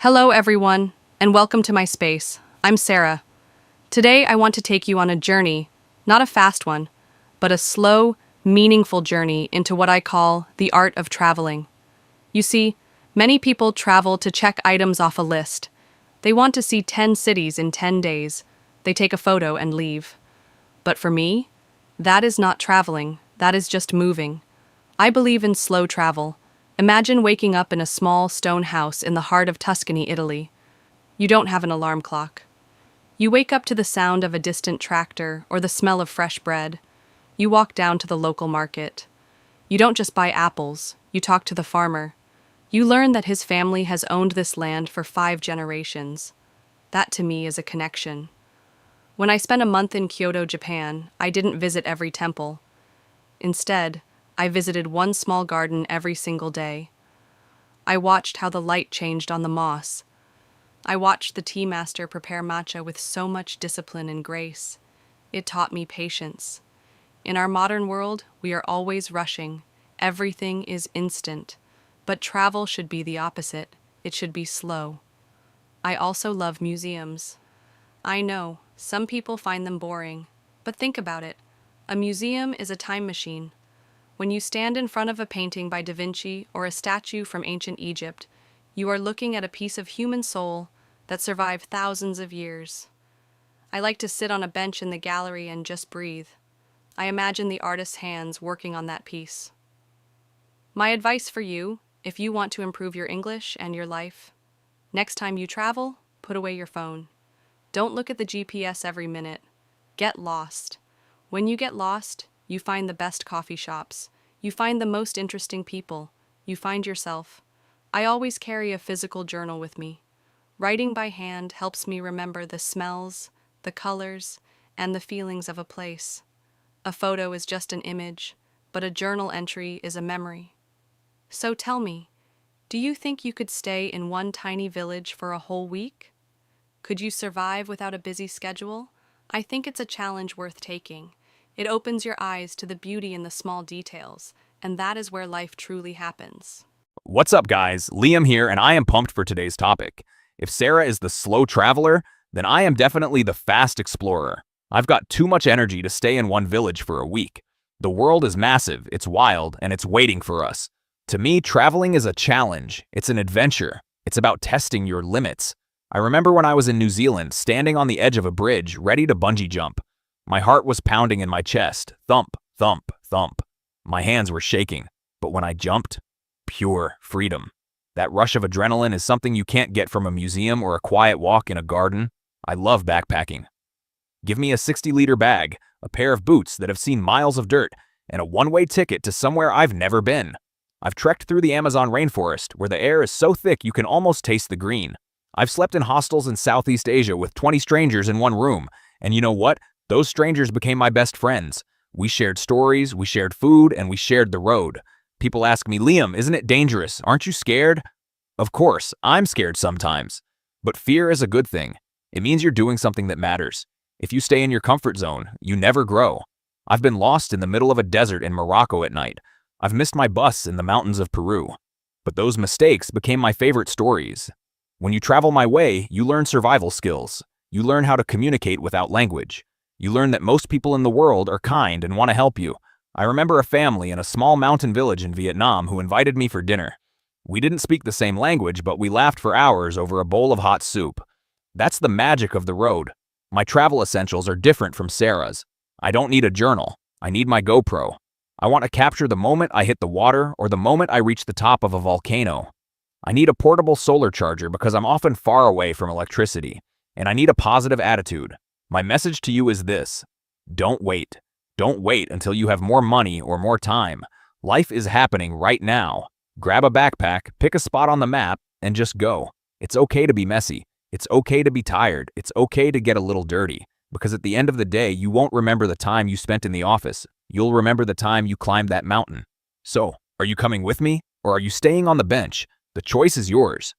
Hello, everyone, and welcome to my space. I'm Sarah. Today, I want to take you on a journey, not a fast one, but a slow, meaningful journey into what I call the art of traveling. You see, many people travel to check items off a list. They want to see 10 cities in 10 days. They take a photo and leave. But for me, that is not traveling, that is just moving. I believe in slow travel. Imagine waking up in a small stone house in the heart of Tuscany, Italy. You don't have an alarm clock. You wake up to the sound of a distant tractor or the smell of fresh bread. You walk down to the local market. You don't just buy apples, you talk to the farmer. You learn that his family has owned this land for 5 generations. That to me is a connection. When I spent a month in Kyoto, Japan, I didn't visit every temple. Instead, I visited one small garden every single day. I watched how the light changed on the moss. I watched the tea master prepare matcha with so much discipline and grace. It taught me patience. In our modern world, we are always rushing. Everything is instant. But travel should be the opposite. It should be slow. I also love museums. I know, some people find them boring. But think about it. A museum is a time machine. When you stand in front of a painting by Da Vinci or a statue from ancient Egypt, you are looking at a piece of human soul that survived thousands of years. I like to sit on a bench in the gallery and just breathe. I imagine the artist's hands working on that piece. My advice for you, if you want to improve your English and your life, next time you travel, put away your phone. Don't look at the GPS every minute. Get lost. When you get lost, you find the best coffee shops. You find the most interesting people. You find yourself. I always carry a physical journal with me. Writing by hand helps me remember the smells, the colors, and the feelings of a place. A photo is just an image, but a journal entry is a memory. So tell me, do you think you could stay in one tiny village for a whole week? Could you survive without a busy schedule? I think it's a challenge worth taking. It opens your eyes to the beauty in the small details, and that is where life truly happens. What's up, guys? Liam here, and I am pumped for today's topic. If Sarah is the slow traveler, then I am definitely the fast explorer. I've got too much energy to stay in one village for a week. The world is massive, it's wild, and it's waiting for us. To me, traveling is a challenge. It's an adventure. It's about testing your limits. I remember when I was in New Zealand, standing on the edge of a bridge, ready to bungee jump. My heart was pounding in my chest, thump, thump, thump. My hands were shaking, but when I jumped, pure freedom. That rush of adrenaline is something you can't get from a museum or a quiet walk in a garden. I love backpacking. Give me a 60-liter bag, a pair of boots that have seen miles of dirt, and a one-way ticket to somewhere I've never been. I've trekked through the Amazon rainforest, where the air is so thick you can almost taste the green. I've slept in hostels in Southeast Asia with 20 strangers in one room, and you know what? Those strangers became my best friends. We shared stories, we shared food, and we shared the road. People ask me, Liam, isn't it dangerous? Aren't you scared? Of course, I'm scared sometimes. But fear is a good thing. It means you're doing something that matters. If you stay in your comfort zone, you never grow. I've been lost in the middle of a desert in Morocco at night. I've missed my bus in the mountains of Peru. But those mistakes became my favorite stories. When you travel my way, you learn survival skills. You learn how to communicate without language. You learn that most people in the world are kind and want to help you. I remember a family in a small mountain village in Vietnam who invited me for dinner. We didn't speak the same language, but we laughed for hours over a bowl of hot soup. That's the magic of the road. My travel essentials are different from Sarah's. I don't need a journal. I need my GoPro. I want to capture the moment I hit the water or the moment I reach the top of a volcano. I need a portable solar charger because I'm often far away from electricity. And I need a positive attitude. My message to you is this: don't wait. Don't wait until you have more money or more time. Life is happening right now. Grab a backpack, pick a spot on the map, and just go. It's okay to be messy. It's okay to be tired. It's okay to get a little dirty. Because at the end of the day, you won't remember the time you spent in the office. You'll remember the time you climbed that mountain. So, are you coming with me? Or are you staying on the bench? The choice is yours.